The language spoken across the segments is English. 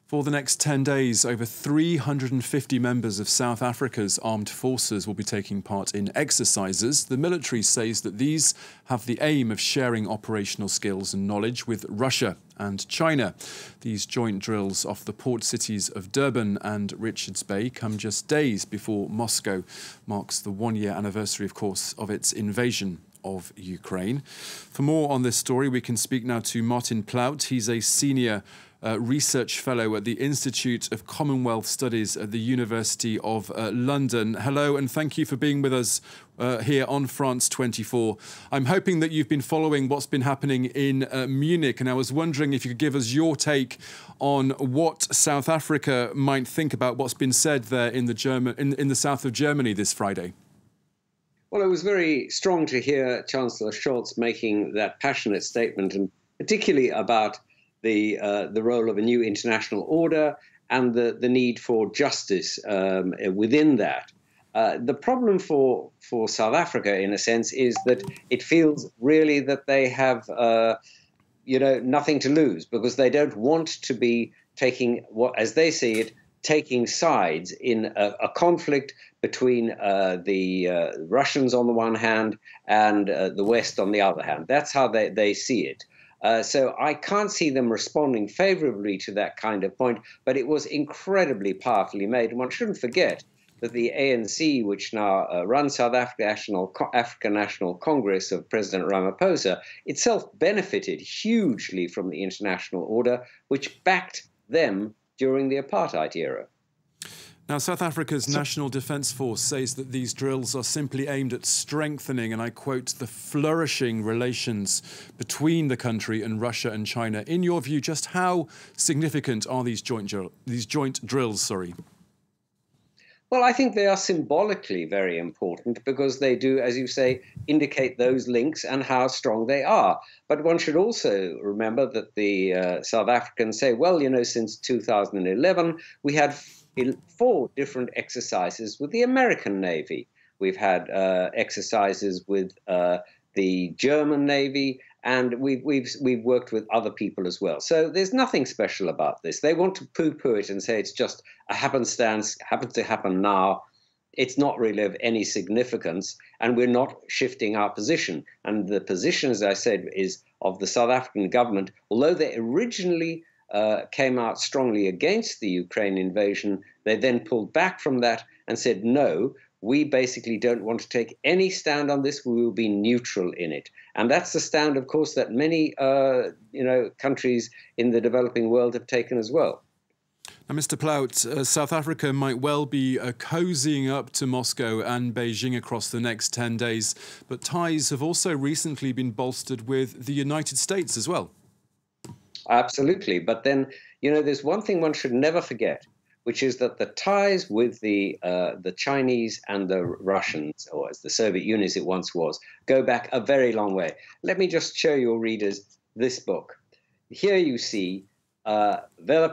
For the next 10 days, over 350 members of South Africa's armed forces will be taking part in exercises. The military says that these have the aim of sharing operational skills and knowledge with Russia and China. These joint drills off the port cities of Durban and Richards Bay come just days before Moscow marks the one-year anniversary, of course, of its invasion of Ukraine. For more on this story, we can speak now to Martin Plaut. He's a senior research fellow at the Institute of Commonwealth Studies at the University of London. Hello, and thank you for being with us here on France 24. I'm hoping that you've been following what's been happening in Munich, and I was wondering if you could give us your take on what South Africa might think about what's been said there in the south of Germany this Friday. Well, it was very strong to hear Chancellor Scholz making that passionate statement, and particularly about the role of a new international order and the need for justice within that. The problem for South Africa, in a sense, is that it feels really that they have nothing to lose, because they don't want to be taking, as they see it, taking sides in a conflict between the Russians on the one hand and the West on the other hand. That's how they see it. So I can't see them responding favorably to that kind of point, but it was incredibly powerfully made. And one shouldn't forget that the ANC, which now runs South African National Congress of President Ramaphosa, itself benefited hugely from the international order, which backed them during the apartheid era. Now, South Africa's National Defence Force says that these drills are simply aimed at strengthening, and I quote, the flourishing relations between the country and Russia and China. In your view, just how significant are these joint drills? Well, I think they are symbolically very important, because they do, as you say, indicate those links and how strong they are. But one should also remember that the South Africans say, well, since 2011, we had 4 different exercises with the American Navy. We've had exercises with the German Navy, and we've worked with other people as well. So there's nothing special about this. They want to poo-poo it and say it's just a happenstance, happens to happen now. It's not really of any significance, and we're not shifting our position. And the position, as I said, is of the South African government. Although they originally came out strongly against the Ukraine invasion, they then pulled back from that and said, no, we basically don't want to take any stand on this. We will be neutral in it. And that's the stand, of course, that many countries in the developing world have taken as well. Now, Mr. Plaut, South Africa might well be cozying up to Moscow and Beijing across the next 10 days, but ties have also recently been bolstered with the United States as well. Absolutely. But then, there's one thing one should never forget, which is that the ties with the Chinese and the Russians, or as the Soviet Union as it once was, go back a very long way. Let me just show your readers this book. Here you see Vela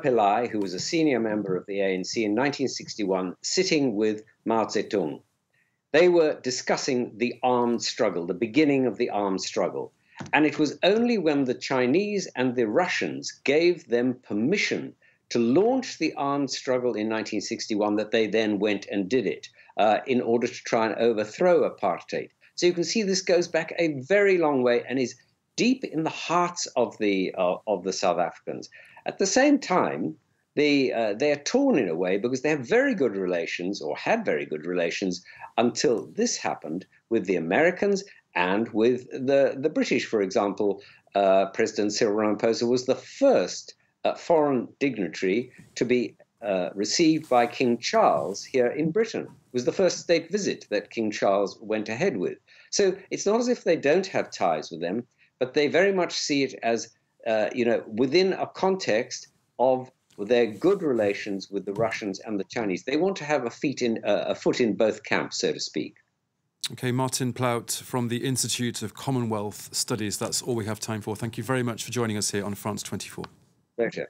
Pillai, who was a senior member of the ANC in 1961, sitting with Mao Zedong. They were discussing the armed struggle, the beginning of the armed struggle. And it was only when the Chinese and the Russians gave them permission to launch the armed struggle in 1961 that they then went and did it in order to try and overthrow apartheid. So you can see this goes back a very long way and is deep in the hearts of the South Africans. At the same time, they are torn in a way because they have very good relations, or had very good relations, until this happened with the Americans and with the British. For example, President Cyril Ramaphosa was the first foreign dignitary to be received by King Charles here in Britain. It was the first state visit that King Charles went ahead with. So it's not as if they don't have ties with them, but they very much see it as, within a context of their good relations with the Russians and the Chinese. They want to have a foot in both camps, so to speak. OK, Martin Plaut from the Institute of Commonwealth Studies. That's all we have time for. Thank you very much for joining us here on France 24. Pleasure.